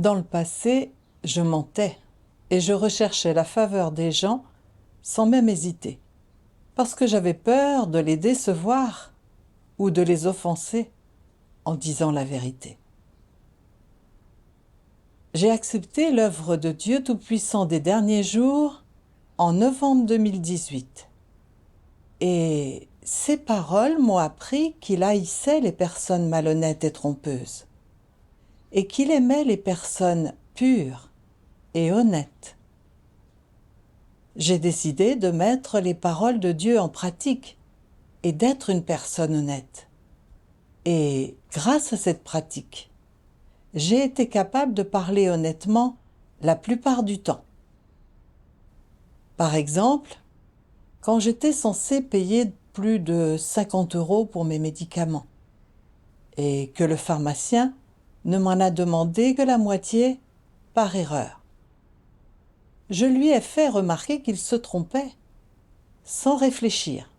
Dans le passé, je mentais et je recherchais la faveur des gens sans même hésiter, parce que j'avais peur de les décevoir ou de les offenser en disant la vérité. J'ai accepté l'œuvre de Dieu Tout-Puissant des derniers jours en novembre 2018. Et ces paroles m'ont appris qu'il haïssait les personnes malhonnêtes et trompeuses, et qu'il aimait les personnes pures et honnêtes. J'ai décidé de mettre les paroles de Dieu en pratique et d'être une personne honnête. Et grâce à cette pratique, j'ai été capable de parler honnêtement la plupart du temps. Par exemple, quand j'étais censée payer plus de 50 € pour mes médicaments et que le pharmacien ne m'en a demandé que la moitié par erreur. Je lui ai fait remarquer qu'il se trompait, sans réfléchir.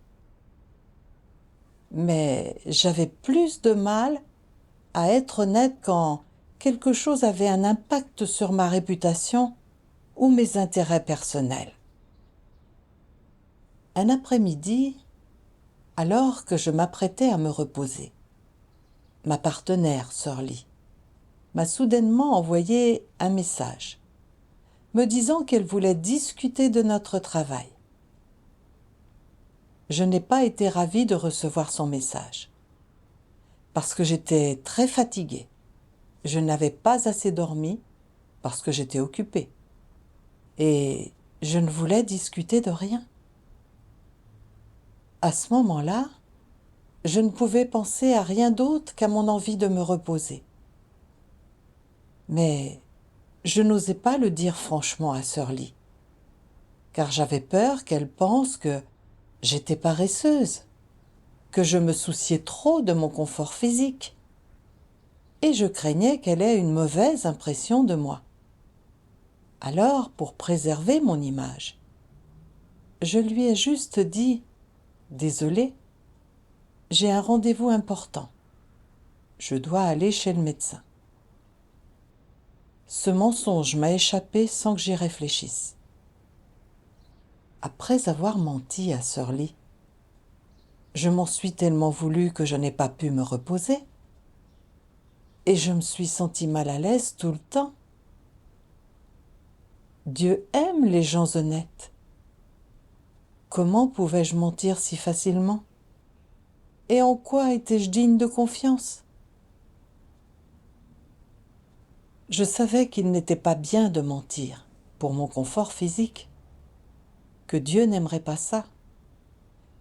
Mais j'avais plus de mal à être honnête quand quelque chose avait un impact sur ma réputation ou mes intérêts personnels. Un après-midi, alors que je m'apprêtais à me reposer, ma partenaire, Sœur Lee, m'a soudainement envoyé un message, me disant qu'elle voulait discuter de notre travail. Je n'ai pas été ravie de recevoir son message, parce que j'étais très fatiguée. Je n'avais pas assez dormi parce que j'étais occupée. Et je ne voulais discuter de rien. À ce moment-là, je ne pouvais penser à rien d'autre qu'à mon envie de me reposer. Mais je n'osais pas le dire franchement à Sœur Lee, car j'avais peur qu'elle pense que j'étais paresseuse, que je me souciais trop de mon confort physique, et je craignais qu'elle ait une mauvaise impression de moi. Alors, pour préserver mon image, je lui ai juste dit « Désolée, j'ai un rendez-vous important. Je dois aller chez le médecin. » Ce mensonge m'a échappé sans que j'y réfléchisse. Après avoir menti à Sœur Lee, je m'en suis tellement voulu que je n'ai pas pu me reposer. Et je me suis sentie mal à l'aise tout le temps. Dieu aime les gens honnêtes. Comment pouvais-je mentir si facilement? Et en quoi étais-je digne de confiance? Je savais qu'il n'était pas bien de mentir pour mon confort physique, que Dieu n'aimerait pas ça,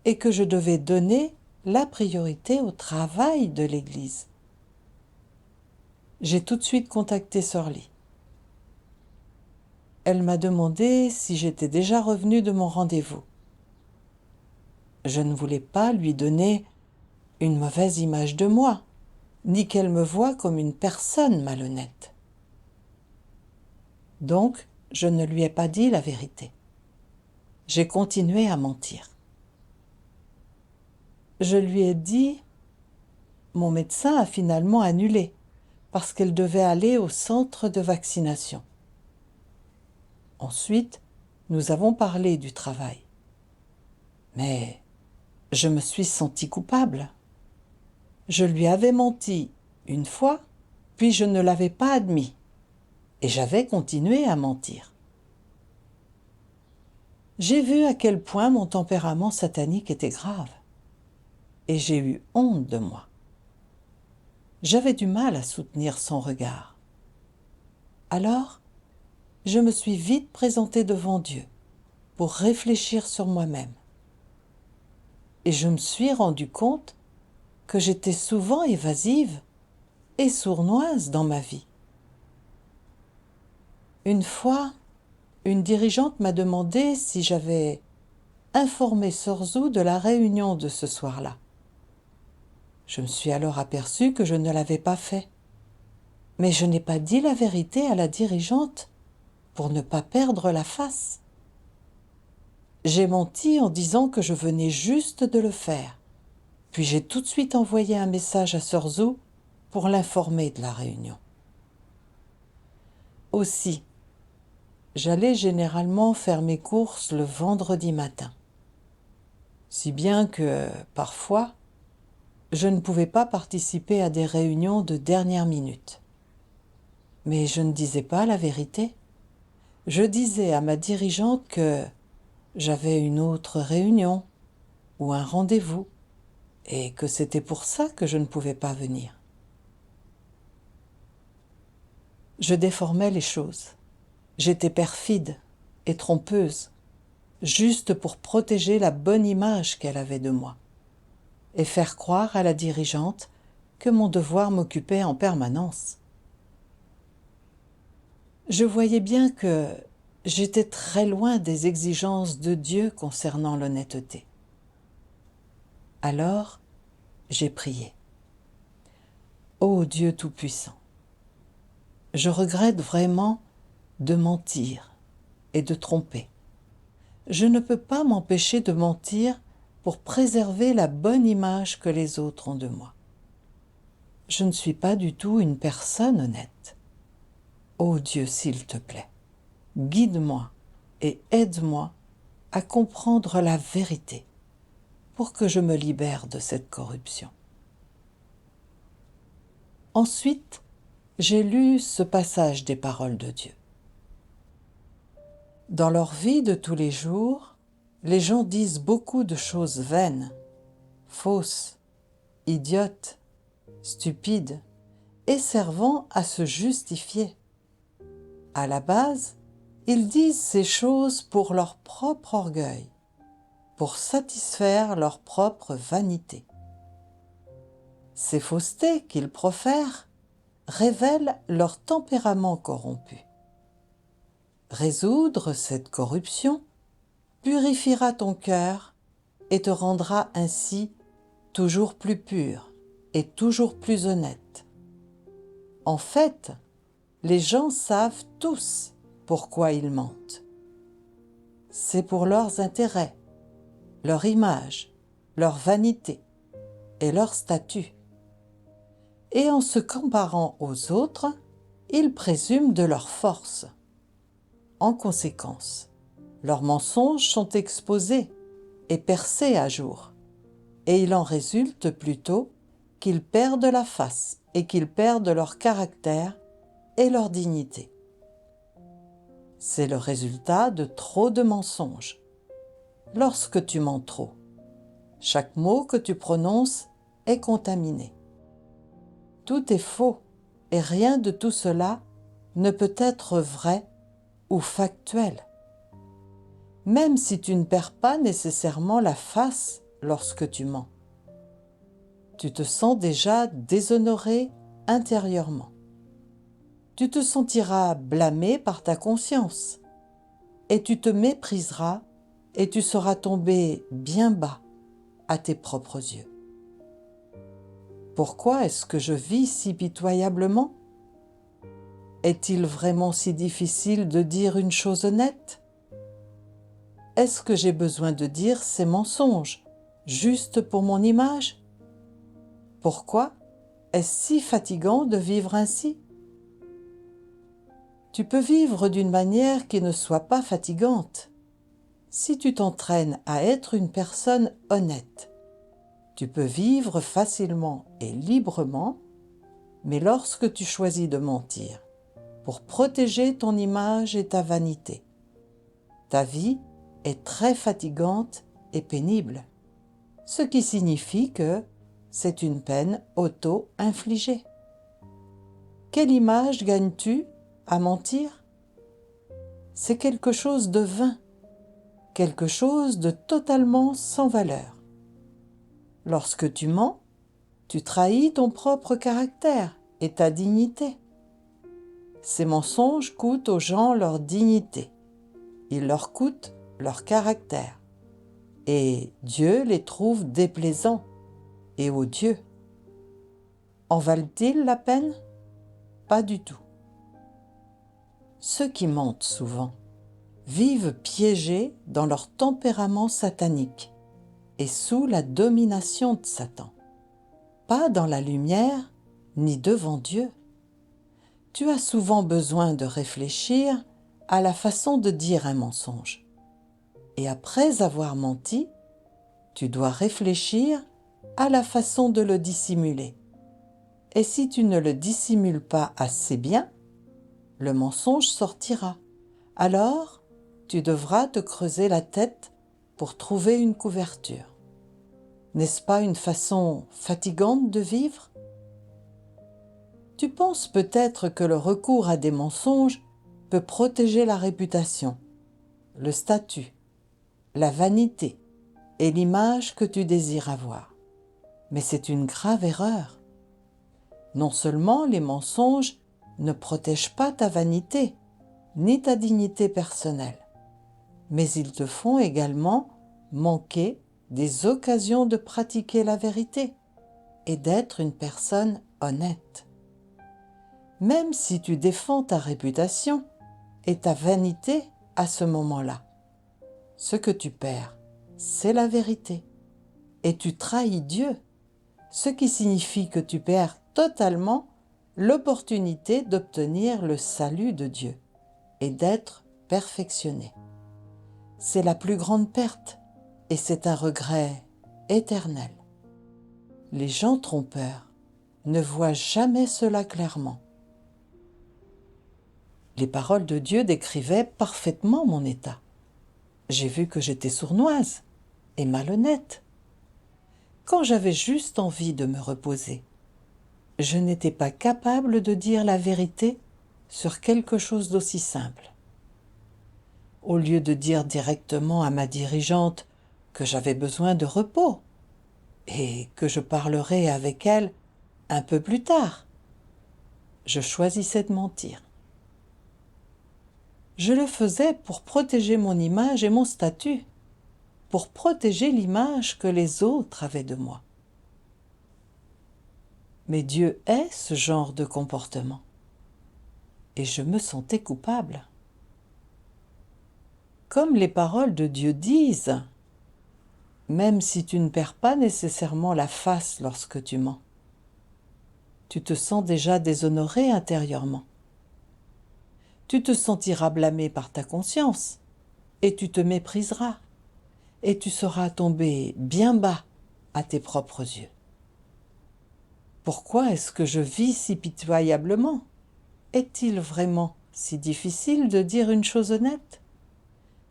et que je devais donner la priorité au travail de l'Église. J'ai tout de suite contacté Sœur Lee. Elle m'a demandé si j'étais déjà revenue de mon rendez-vous. Je ne voulais pas lui donner une mauvaise image de moi, ni qu'elle me voie comme une personne malhonnête. Donc, je ne lui ai pas dit la vérité. J'ai continué à mentir. Je lui ai dit « Mon médecin a finalement annulé parce qu'elle devait aller au centre de vaccination. » Ensuite, nous avons parlé du travail. Mais je me suis sentie coupable. Je lui avais menti une fois, puis je ne l'avais pas admis, et j'avais continué à mentir. J'ai vu à quel point mon tempérament satanique était grave, et j'ai eu honte de moi. J'avais du mal à soutenir son regard. Alors, je me suis vite présentée devant Dieu pour réfléchir sur moi-même. Et je me suis rendu compte que j'étais souvent évasive et sournoise dans ma vie. Une fois, une dirigeante m'a demandé si j'avais informé Sœur Zou de la réunion de ce soir-là. Je me suis alors aperçue que je ne l'avais pas fait. Mais je n'ai pas dit la vérité à la dirigeante pour ne pas perdre la face. J'ai menti en disant que je venais juste de le faire. Puis j'ai tout de suite envoyé un message à Sœur Zou pour l'informer de la réunion. Aussi, j'allais généralement faire mes courses le vendredi matin, si bien que, parfois, je ne pouvais pas participer à des réunions de dernière minute. Mais je ne disais pas la vérité. Je disais à ma dirigeante que j'avais une autre réunion ou un rendez-vous et que c'était pour ça que je ne pouvais pas venir. Je déformais les choses. J'étais perfide et trompeuse, juste pour protéger la bonne image qu'elle avait de moi et faire croire à la dirigeante que mon devoir m'occupait en permanence. Je voyais bien que j'étais très loin des exigences de Dieu concernant l'honnêteté. Alors, j'ai prié. Ô Dieu Tout-Puissant, je regrette vraiment de mentir et de tromper. Je ne peux pas m'empêcher de mentir pour préserver la bonne image que les autres ont de moi. Je ne suis pas du tout une personne honnête. Ô Dieu, s'il te plaît, guide-moi et aide-moi à comprendre la vérité pour que je me libère de cette corruption. Ensuite, j'ai lu ce passage des paroles de Dieu. Dans leur vie de tous les jours, les gens disent beaucoup de choses vaines, fausses, idiotes, stupides et servant à se justifier. À la base, ils disent ces choses pour leur propre orgueil, pour satisfaire leur propre vanité. Ces faussetés qu'ils profèrent révèlent leur tempérament corrompu. Résoudre cette corruption purifiera ton cœur et te rendra ainsi toujours plus pur et toujours plus honnête. En fait, les gens savent tous pourquoi ils mentent. C'est pour leurs intérêts, leur image, leur vanité et leur statut. Et en se comparant aux autres, ils présument de leur force. En conséquence, leurs mensonges sont exposés et percés à jour, et il en résulte plutôt qu'ils perdent la face et qu'ils perdent leur caractère et leur dignité. C'est le résultat de trop de mensonges. Lorsque tu mens trop, chaque mot que tu prononces est contaminé. Tout est faux et rien de tout cela ne peut être vrai ou factuel. Même si tu ne perds pas nécessairement la face lorsque tu mens. Tu te sens déjà déshonoré intérieurement. Tu te sentiras blâmé par ta conscience et tu te mépriseras et tu seras tombé bien bas à tes propres yeux. Pourquoi est-ce que je vis si pitoyablement? Est-il vraiment si difficile de dire une chose honnête? Est-ce que j'ai besoin de dire ces mensonges, juste pour mon image? Pourquoi est-ce si fatigant de vivre ainsi? Tu peux vivre d'une manière qui ne soit pas fatigante. Si tu t'entraînes à être une personne honnête, tu peux vivre facilement et librement, mais lorsque tu choisis de mentir pour protéger ton image et ta vanité, ta vie est très fatigante et pénible, ce qui signifie que c'est une peine auto-infligée. Quelle image gagnes-tu à mentir? C'est quelque chose de vain, quelque chose de totalement sans valeur. Lorsque tu mens, tu trahis ton propre caractère et ta dignité. Ces mensonges coûtent aux gens leur dignité, ils leur coûtent leur caractère, et Dieu les trouve déplaisants et odieux. En valent-ils la peine? Pas du tout. Ceux qui mentent souvent vivent piégés dans leur tempérament satanique et sous la domination de Satan, pas dans la lumière ni devant Dieu. Tu as souvent besoin de réfléchir à la façon de dire un mensonge. Et après avoir menti, tu dois réfléchir à la façon de le dissimuler. Et si tu ne le dissimules pas assez bien, le mensonge sortira. Alors, tu devras te creuser la tête pour trouver une couverture. N'est-ce pas une façon fatigante de vivre? Tu penses peut-être que le recours à des mensonges peut protéger la réputation, le statut, la vanité et l'image que tu désires avoir. Mais c'est une grave erreur. Non seulement les mensonges ne protègent pas ta vanité, ni ta dignité personnelle, mais ils te font également manquer des occasions de pratiquer la vérité et d'être une personne honnête. Même si tu défends ta réputation et ta vanité à ce moment-là, ce que tu perds, c'est la vérité. Et tu trahis Dieu, ce qui signifie que tu perds totalement l'opportunité d'obtenir le salut de Dieu et d'être perfectionné. C'est la plus grande perte et c'est un regret éternel. Les gens trompeurs ne voient jamais cela clairement. Les paroles de Dieu décrivaient parfaitement mon état. J'ai vu que j'étais sournoise et malhonnête. Quand j'avais juste envie de me reposer, je n'étais pas capable de dire la vérité sur quelque chose d'aussi simple. Au lieu de dire directement à ma dirigeante que j'avais besoin de repos et que je parlerais avec elle un peu plus tard, je choisissais de mentir. Je le faisais pour protéger mon image et mon statut, pour protéger l'image que les autres avaient de moi. Mais Dieu hait ce genre de comportement et je me sentais coupable. Comme les paroles de Dieu disent, même si tu ne perds pas nécessairement la face lorsque tu mens, tu te sens déjà déshonoré intérieurement. Tu te sentiras blâmé par ta conscience et tu te mépriseras et tu seras tombé bien bas à tes propres yeux. Pourquoi est-ce que je vis si pitoyablement? Est-il vraiment si difficile de dire une chose honnête?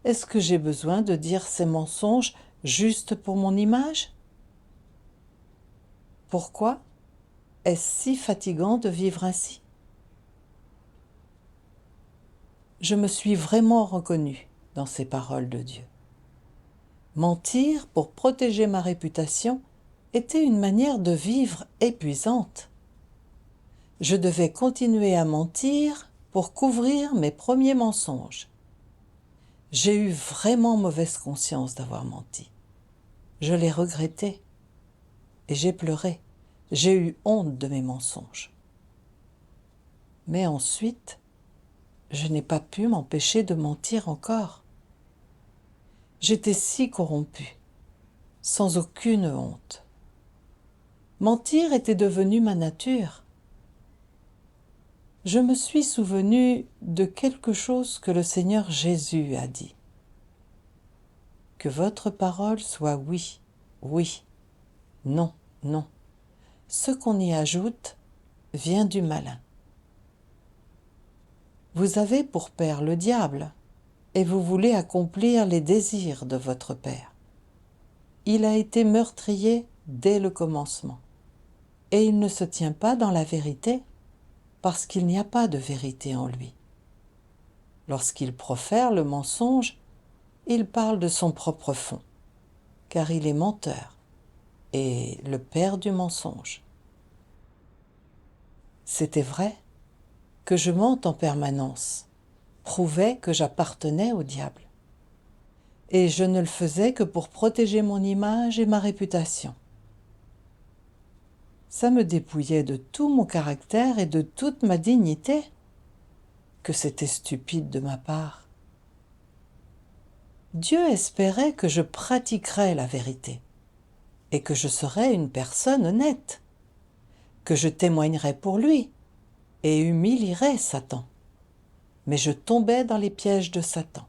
Est-ce que j'ai besoin de dire ces mensonges juste pour mon image? Pourquoi est-ce si fatigant de vivre ainsi? Je me suis vraiment reconnue dans ces paroles de Dieu. Mentir pour protéger ma réputation était une manière de vivre épuisante. Je devais continuer à mentir pour couvrir mes premiers mensonges. J'ai eu vraiment mauvaise conscience d'avoir menti. Je l'ai regretté et j'ai pleuré. J'ai eu honte de mes mensonges. Mais ensuite, je n'ai pas pu m'empêcher de mentir encore. J'étais si corrompue, sans aucune honte. Mentir était devenu ma nature. Je me suis souvenu de quelque chose que le Seigneur Jésus a dit. Que votre parole soit oui, oui, non, non. Ce qu'on y ajoute vient du malin. Vous avez pour père le diable, et vous voulez accomplir les désirs de votre père. Il a été meurtrier dès le commencement, et il ne se tient pas dans la vérité, parce qu'il n'y a pas de vérité en lui. Lorsqu'il profère le mensonge, il parle de son propre fond, car il est menteur et le père du mensonge. C'était vrai que je mente en permanence, prouvait que j'appartenais au diable. Et je ne le faisais que pour protéger mon image et ma réputation. Ça me dépouillait de tout mon caractère et de toute ma dignité. Que c'était stupide de ma part. Dieu espérait que je pratiquerais la vérité et que je serais une personne honnête, que je témoignerais pour lui et humilierais Satan. Mais je tombais dans les pièges de Satan,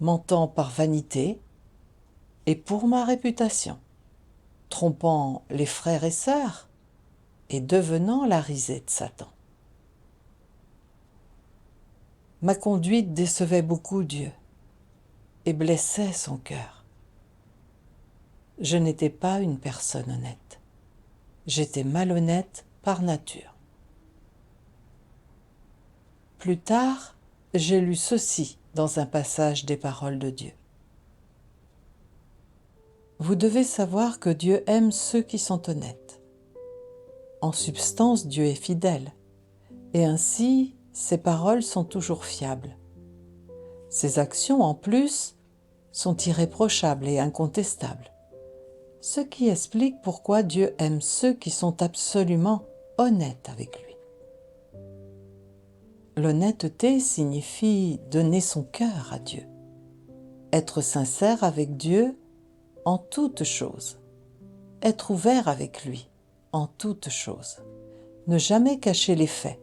mentant par vanité et pour ma réputation, trompant les frères et sœurs et devenant la risée de Satan. Ma conduite décevait beaucoup Dieu et blessait son cœur. Je n'étais pas une personne honnête. J'étais malhonnête par nature. Plus tard, j'ai lu ceci dans un passage des paroles de Dieu. Vous devez savoir que Dieu aime ceux qui sont honnêtes. En substance, Dieu est fidèle, et ainsi, ses paroles sont toujours fiables. Ses actions, en plus, sont irréprochables et incontestables, ce qui explique pourquoi Dieu aime ceux qui sont absolument honnêtes avec lui. L'honnêteté signifie donner son cœur à Dieu, être sincère avec Dieu en toutes choses, être ouvert avec lui en toutes choses, ne jamais cacher les faits,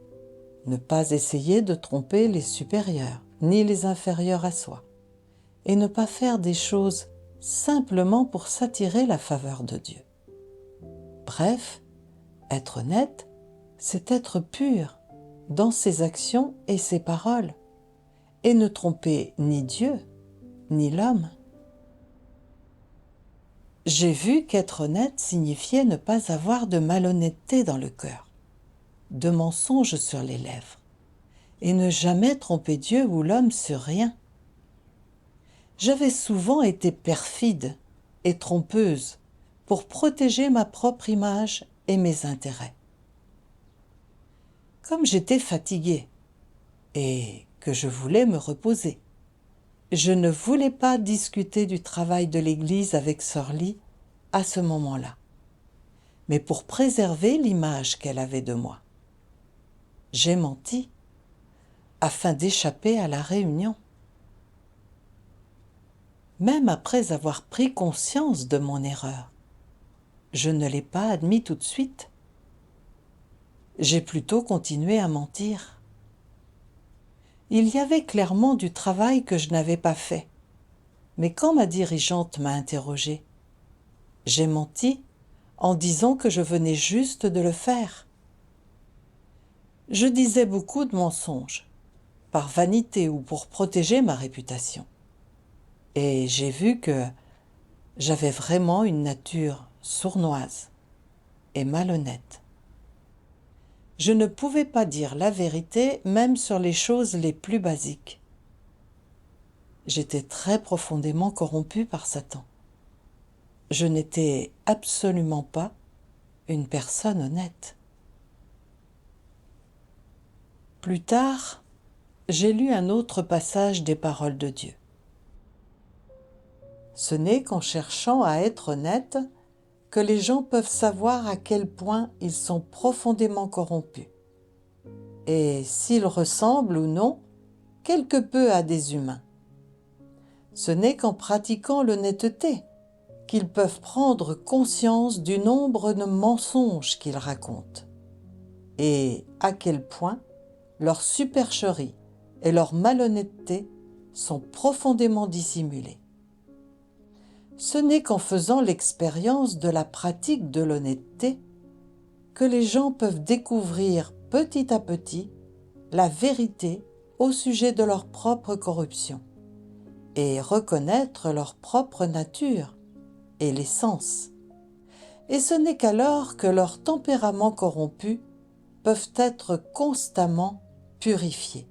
ne pas essayer de tromper les supérieurs ni les inférieurs à soi, et ne pas faire des choses simplement pour s'attirer la faveur de Dieu. Bref, être honnête, c'est être pur dans ses actions et ses paroles, et ne tromper ni Dieu, ni l'homme. J'ai vu qu'être honnête signifiait ne pas avoir de malhonnêteté dans le cœur, de mensonges sur les lèvres, et ne jamais tromper Dieu ou l'homme sur rien. J'avais souvent été perfide et trompeuse pour protéger ma propre image et mes intérêts. Comme j'étais fatiguée et que je voulais me reposer, je ne voulais pas discuter du travail de l'Église avec Sœur Ly à ce moment-là, mais pour préserver l'image qu'elle avait de moi. J'ai menti afin d'échapper à la réunion. Même après avoir pris conscience de mon erreur, je ne l'ai pas admis tout de suite. J'ai plutôt continué à mentir. Il y avait clairement du travail que je n'avais pas fait, mais quand ma dirigeante m'a interrogée, j'ai menti en disant que je venais juste de le faire. Je disais beaucoup de mensonges, par vanité ou pour protéger ma réputation. Et j'ai vu que j'avais vraiment une nature sournoise et malhonnête. Je ne pouvais pas dire la vérité même sur les choses les plus basiques. J'étais très profondément corrompue par Satan. Je n'étais absolument pas une personne honnête. Plus tard, j'ai lu un autre passage des paroles de Dieu. Ce n'est qu'en cherchant à être honnête que les gens peuvent savoir à quel point ils sont profondément corrompus, et s'ils ressemblent ou non quelque peu à des humains. Ce n'est qu'en pratiquant l'honnêteté qu'ils peuvent prendre conscience du nombre de mensonges qu'ils racontent, et à quel point leur supercherie et leur malhonnêteté sont profondément dissimulées. Ce n'est qu'en faisant l'expérience de la pratique de l'honnêteté que les gens peuvent découvrir petit à petit la vérité au sujet de leur propre corruption et reconnaître leur propre nature et l'essence. Et ce n'est qu'alors que leurs tempéraments corrompus peuvent être constamment purifiés.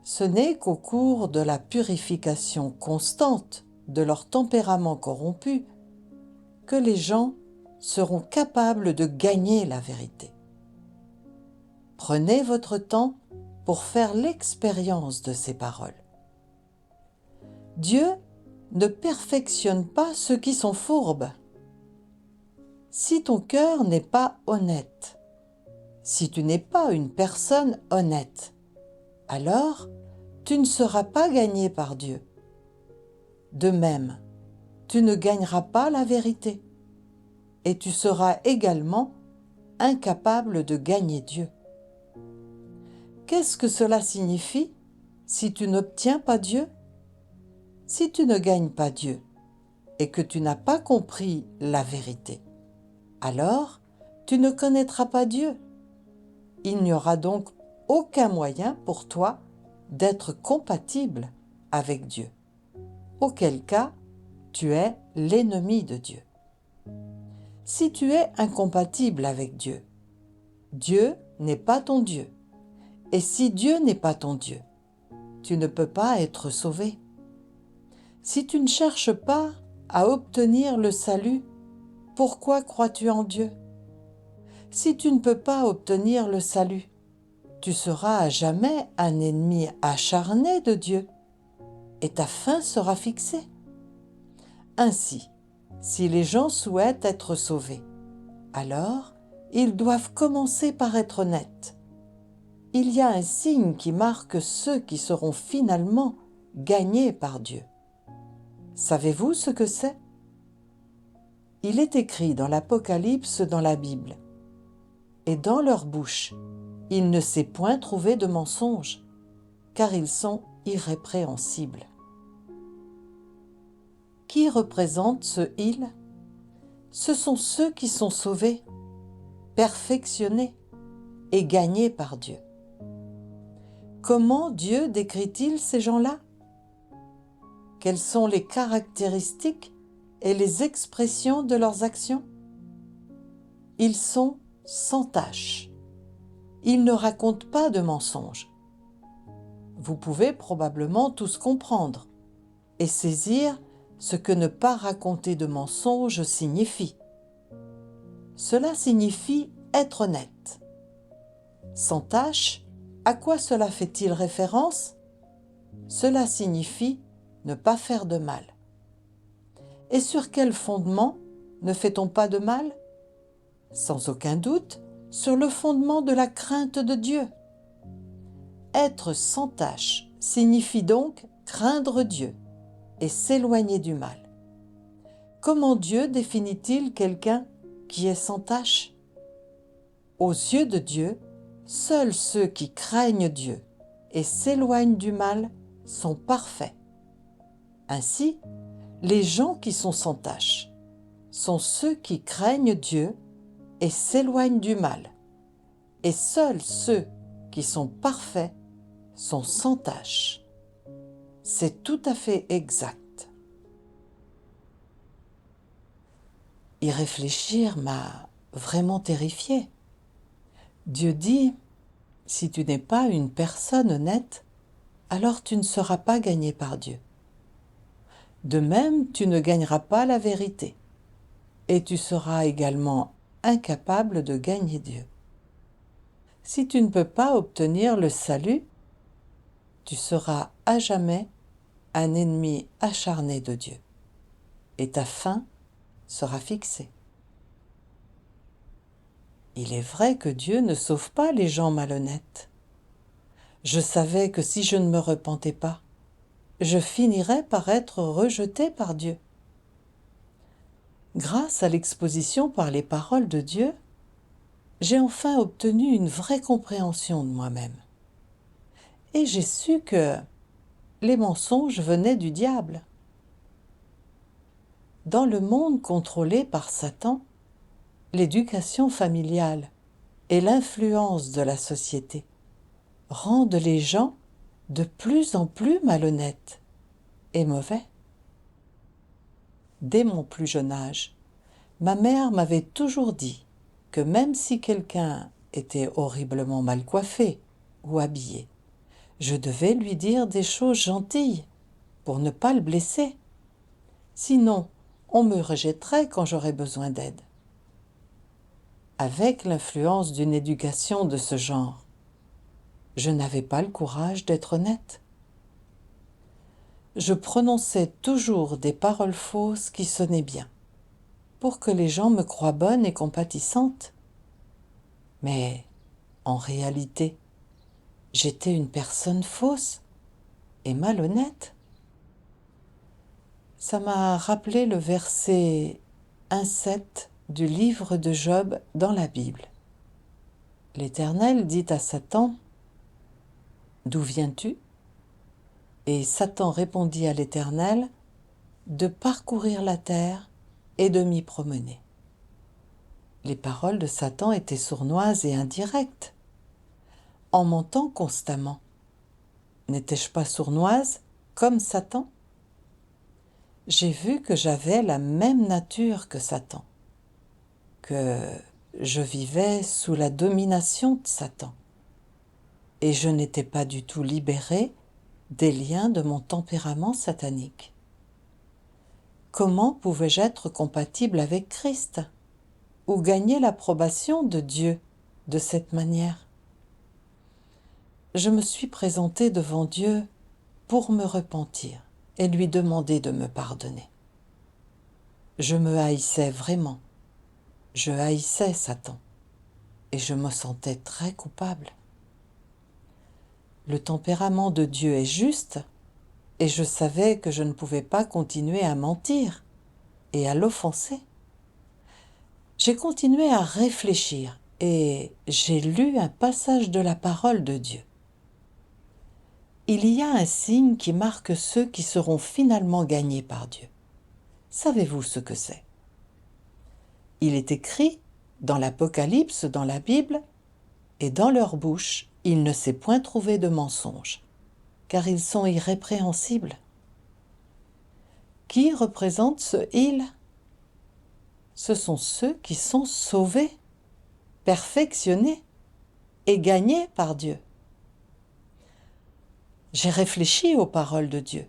Ce n'est qu'au cours de la purification constante de leur tempérament corrompu que les gens seront capables de gagner la vérité. Prenez votre temps pour faire l'expérience de ces paroles. Dieu ne perfectionne pas ceux qui sont fourbes. Si ton cœur n'est pas honnête, si tu n'es pas une personne honnête, alors tu ne seras pas gagné par Dieu. De même, tu ne gagneras pas la vérité et tu seras également incapable de gagner Dieu. Qu'est-ce que cela signifie si tu n'obtiens pas Dieu? Si tu ne gagnes pas Dieu et que tu n'as pas compris la vérité, alors tu ne connaîtras pas Dieu. Il n'y aura donc aucun moyen pour toi d'être compatible avec Dieu, auquel cas tu es l'ennemi de Dieu. Si tu es incompatible avec Dieu, Dieu n'est pas ton Dieu. Et si Dieu n'est pas ton Dieu, tu ne peux pas être sauvé. Si tu ne cherches pas à obtenir le salut, pourquoi crois-tu en Dieu? Si tu ne peux pas obtenir le salut, tu seras à jamais un ennemi acharné de Dieu et ta fin sera fixée. Ainsi, si les gens souhaitent être sauvés, alors ils doivent commencer par être honnêtes. Il y a un signe qui marque ceux qui seront finalement gagnés par Dieu. Savez-vous ce que c'est? Il est écrit dans l'Apocalypse dans la Bible. Et dans leur bouche, il ne s'est point trouvé de mensonge, car ils sont irrépréhensibles. Qui représente ce « il » ? Ce sont ceux qui sont sauvés, perfectionnés et gagnés par Dieu. Comment Dieu décrit-il ces gens-là? Quelles sont les caractéristiques et les expressions de leurs actions? Ils sont sans tache. Ils ne racontent pas de mensonges. Vous pouvez probablement tous comprendre et saisir ce que ne pas raconter de mensonges signifie. Cela signifie être honnête. Sans tache, à quoi cela fait-il référence? Cela signifie ne pas faire de mal. Et sur quel fondement ne fait-on pas de mal? Sans aucun doute, sur le fondement de la crainte de Dieu. Être sans tache signifie donc craindre Dieu et s'éloigner du mal. Comment Dieu définit-il quelqu'un qui est sans tache? Aux yeux de Dieu, seuls ceux qui craignent Dieu et s'éloignent du mal sont parfaits. Ainsi, les gens qui sont sans tache sont ceux qui craignent Dieu et s'éloignent du mal. Et seuls ceux qui sont parfaits sont sans tache. C'est tout à fait exact. Y réfléchir m'a vraiment terrifiée. Dieu dit, si tu n'es pas une personne honnête, alors tu ne seras pas gagné par Dieu. De même, tu ne gagneras pas la vérité et tu seras également incapable de gagner Dieu. Si tu ne peux pas obtenir le salut, tu seras à jamais un ennemi acharné de Dieu et ta fin sera fixée. Il est vrai que Dieu ne sauve pas les gens malhonnêtes. Je savais que si je ne me repentais pas, je finirais par être rejeté par Dieu. Grâce à l'exposition par les paroles de Dieu, j'ai enfin obtenu une vraie compréhension de moi-même. Et j'ai su que les mensonges venaient du diable. Dans le monde contrôlé par Satan, l'éducation familiale et l'influence de la société rendent les gens de plus en plus malhonnêtes et mauvais. Dès mon plus jeune âge, ma mère m'avait toujours dit que même si quelqu'un était horriblement mal coiffé ou habillé, je devais lui dire des choses gentilles pour ne pas le blesser. Sinon, on me rejetterait quand j'aurais besoin d'aide. Avec l'influence d'une éducation de ce genre, je n'avais pas le courage d'être honnête. Je prononçais toujours des paroles fausses qui sonnaient bien, pour que les gens me croient bonne et compatissante. Mais, en réalité, j'étais une personne fausse et malhonnête. Ça m'a rappelé le verset 1,7 du livre de Job dans la Bible. L'Éternel dit à Satan, « D'où viens-tu » Et Satan répondit à l'Éternel, « De parcourir la terre et de m'y promener. » Les paroles de Satan étaient sournoises et indirectes. En mentant constamment, n'étais-je pas sournoise comme Satan? J'ai vu que j'avais la même nature que Satan, que je vivais sous la domination de Satan, et je n'étais pas du tout libérée des liens de mon tempérament satanique. Comment pouvais-je être compatible avec Christ ou gagner l'approbation de Dieu de cette manière? Je me suis présentée devant Dieu pour me repentir et lui demander de me pardonner. Je me haïssais vraiment. Je haïssais Satan et je me sentais très coupable. Le tempérament de Dieu est juste et je savais que je ne pouvais pas continuer à mentir et à l'offenser. J'ai continué à réfléchir et j'ai lu un passage de la parole de Dieu. Il y a un signe qui marque ceux qui seront finalement gagnés par Dieu. Savez-vous ce que c'est? Il est écrit dans l'Apocalypse, dans la Bible, et dans leur bouche, il ne s'est point trouvé de mensonge, car ils sont irrépréhensibles. Qui représente ce « il » ? Ce sont ceux qui sont sauvés, perfectionnés et gagnés par Dieu. J'ai réfléchi aux paroles de Dieu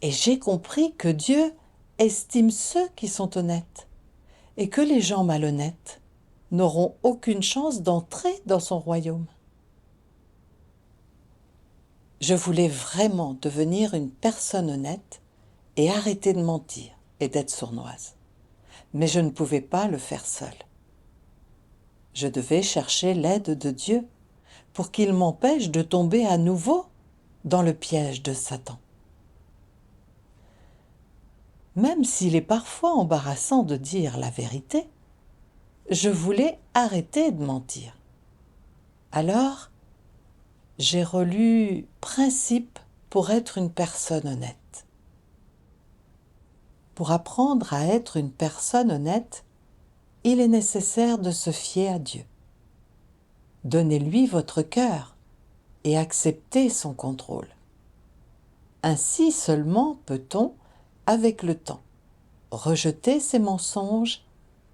et j'ai compris que Dieu estime ceux qui sont honnêtes et que les gens malhonnêtes n'auront aucune chance d'entrer dans son royaume. Je voulais vraiment devenir une personne honnête et arrêter de mentir et d'être sournoise. Mais je ne pouvais pas le faire seule. Je devais chercher l'aide de Dieu pour qu'il m'empêche de tomber à nouveau dans le piège de Satan. Même s'il est parfois embarrassant de dire la vérité, je voulais arrêter de mentir. Alors, j'ai relu Principes pour être une personne honnête. Pour apprendre à être une personne honnête, il est nécessaire de se fier à Dieu. Donnez-lui votre cœur et acceptez son contrôle. Ainsi seulement peut-on, avec le temps, rejeter ses mensonges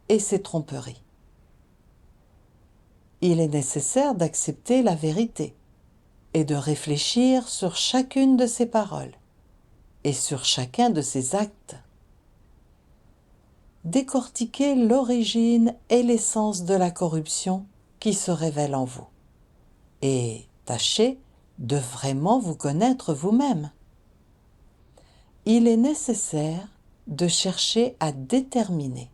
et ses tromperies. Il est nécessaire d'accepter la vérité et de réfléchir sur chacune de ses paroles et sur chacun de ses actes. Décortiquez l'origine et l'essence de la corruption qui se révèle en vous et tâchez de vraiment vous connaître vous-même. Il est nécessaire de chercher à déterminer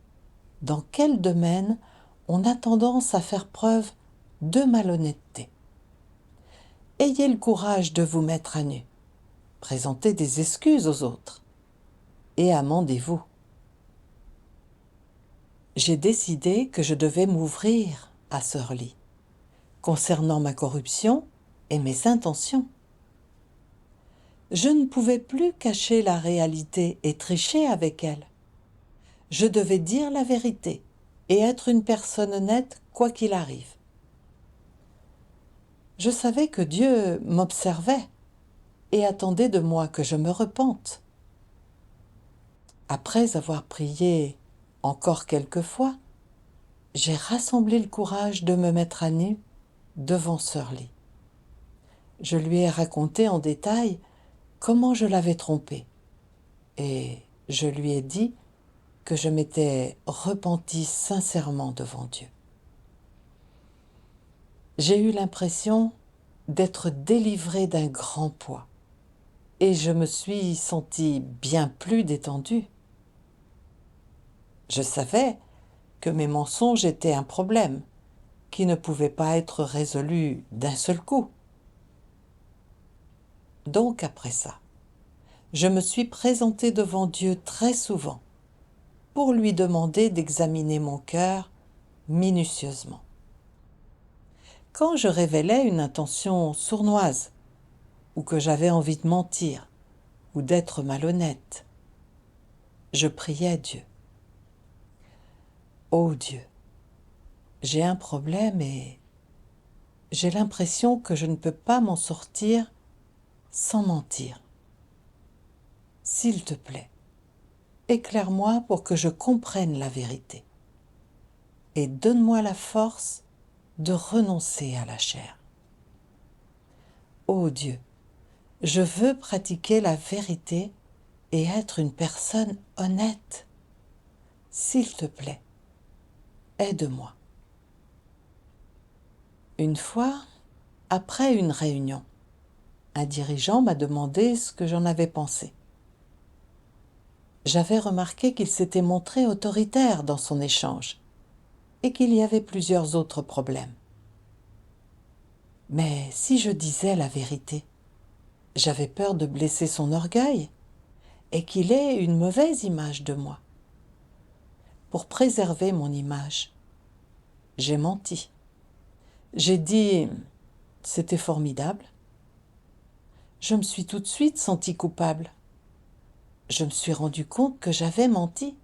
dans quel domaine on a tendance à faire preuve de malhonnêteté. Ayez le courage de vous mettre à nu, présentez des excuses aux autres et amendez-vous. J'ai décidé que je devais m'ouvrir à Sœur Lee concernant ma corruption et mes intentions. Je ne pouvais plus cacher la réalité et tricher avec elle. Je devais dire la vérité et être une personne honnête quoi qu'il arrive. Je savais que Dieu m'observait et attendait de moi que je me repente. Après avoir prié encore quelques fois, j'ai rassemblé le courage de me mettre à nu devant Sœur Lee. Je lui ai raconté en détail comment je l'avais trompée et je lui ai dit que je m'étais repentie sincèrement devant Dieu. J'ai eu l'impression d'être délivrée d'un grand poids et je me suis sentie bien plus détendue. Je savais que mes mensonges étaient un problème qui ne pouvait pas être résolu d'un seul coup. Donc après ça, je me suis présentée devant Dieu très souvent pour lui demander d'examiner mon cœur minutieusement. Quand je révélais une intention sournoise, ou que j'avais envie de mentir, ou d'être malhonnête, je priais Dieu. Ô Dieu, j'ai un problème et j'ai l'impression que je ne peux pas m'en sortir sans mentir. S'il te plaît, éclaire-moi pour que je comprenne la vérité et donne-moi la force de renoncer à la chair. Ô Dieu, je veux pratiquer la vérité et être une personne honnête. S'il te plaît, aide-moi. Une fois, après une réunion, un dirigeant m'a demandé ce que j'en avais pensé. J'avais remarqué qu'il s'était montré autoritaire dans son échange et qu'il y avait plusieurs autres problèmes. Mais si je disais la vérité, j'avais peur de blesser son orgueil et qu'il ait une mauvaise image de moi. Pour préserver mon image, j'ai menti. J'ai dit « c'était formidable ». Je me suis tout de suite sentie coupable. Je me suis rendu compte que j'avais menti.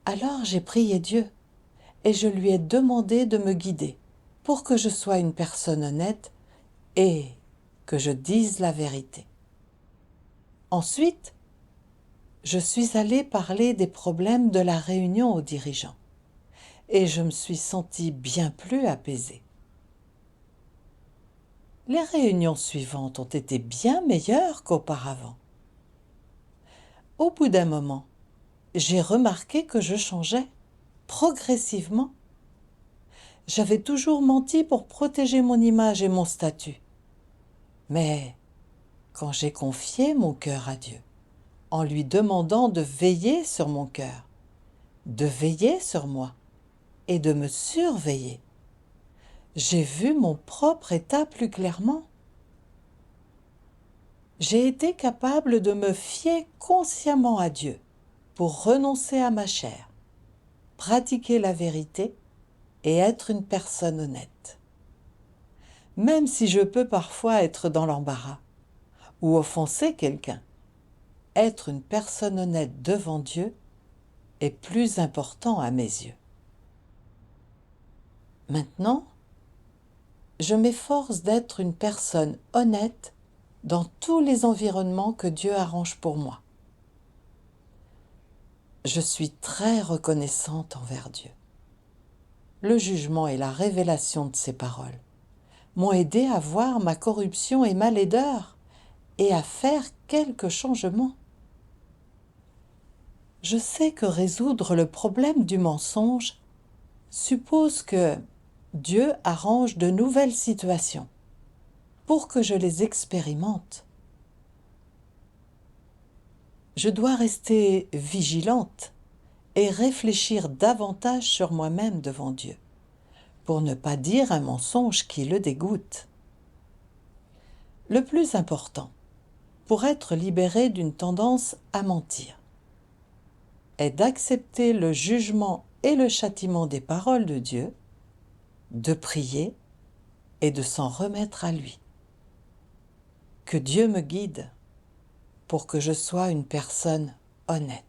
Alors j'ai prié Dieu et je lui ai demandé de me guider pour que je sois une personne honnête et que je dise la vérité. Ensuite, je suis allée parler des problèmes de la réunion aux dirigeants et je me suis sentie bien plus apaisée. Les réunions suivantes ont été bien meilleures qu'auparavant. Au bout d'un moment, j'ai remarqué que je changeais progressivement. J'avais toujours menti pour protéger mon image et mon statut. Mais quand j'ai confié mon cœur à Dieu, en lui demandant de veiller sur mon cœur, de veiller sur moi et de me surveiller, j'ai vu mon propre état plus clairement. J'ai été capable de me fier consciemment à Dieu pour renoncer à ma chair, pratiquer la vérité et être une personne honnête. Même si je peux parfois être dans l'embarras ou offenser quelqu'un, être une personne honnête devant Dieu est plus important à mes yeux. Maintenant, je m'efforce d'être une personne honnête dans tous les environnements que Dieu arrange pour moi. Je suis très reconnaissante envers Dieu. Le jugement et la révélation de ses paroles m'ont aidé à voir ma corruption et ma laideur et à faire quelques changements. Je sais que résoudre le problème du mensonge suppose que Dieu arrange de nouvelles situations pour que je les expérimente. Je dois rester vigilante et réfléchir davantage sur moi-même devant Dieu, pour ne pas dire un mensonge qui le dégoûte. Le plus important, pour être libéré d'une tendance à mentir, est d'accepter le jugement et le châtiment des paroles de Dieu, de prier et de s'en remettre à lui. Que Dieu me guide pour que je sois une personne honnête.